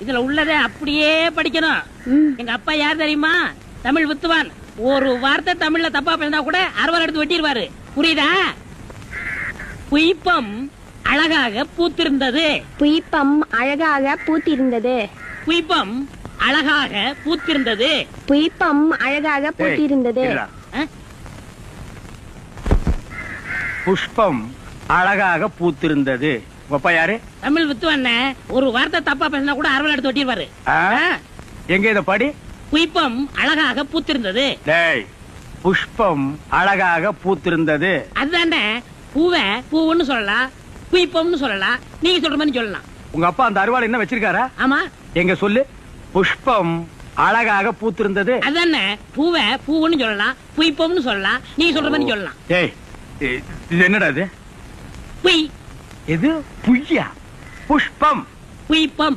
இதுல உள்ளதே அப்படியே படிக்கணும். எங்க அப்பா யார் தெரியுமா? தமிழ் வித்துவான். ஒரு வார்த்தை தமிழ்ல தப்பா பேசினா கூட அறுவாள் எடுத்து வெட்டிடுவாரு. புரியுதா? புய்பம் அழகாக பூத்திருந்தது. புய்பம் அழகாக பூத்திருந்தது. புய்பம் அழகாக பூத்திருந்தது. புய்பம் அழகாக பூத்திருந்தது. புஷ்பம் அழகாக பூத்திருந்தது. அப்பா யாரு? தமிழ் வித்துவான். ஒரு வார்த்தை தப்பா பேசினா கூட அறுவாள் எடுத்து வெட்டிடுவாரு. எங்க இத படி? புய்பம் அழகாக பூத்திருந்தது. டேய், புஷ்பம் அழகாக பூத்திருந்தது. அதுதானே. பூவை பூவுன்னு சொல்லலாம், புய்பம்னு சொல்லலாம். நீங்க சொல்ற மாதிரி சொல்லலாம். உங்க அப்பா அந்த அருவாள் என்ன வச்சிருக்காரா? ஆமா. எங்க சொல்லு. புஷ்பம் அழகாக பூத்திருந்தது. அதுதானே. பூவை பூவுன்னு சொல்லலாம், புய்பம்னு சொல்லலாம். நீங்க சொல்ற மாதிரி சொல்லலாம். டேய், இது என்னடா இது? புய். எது? புய்யா? புஷ்பம் புய்பம்.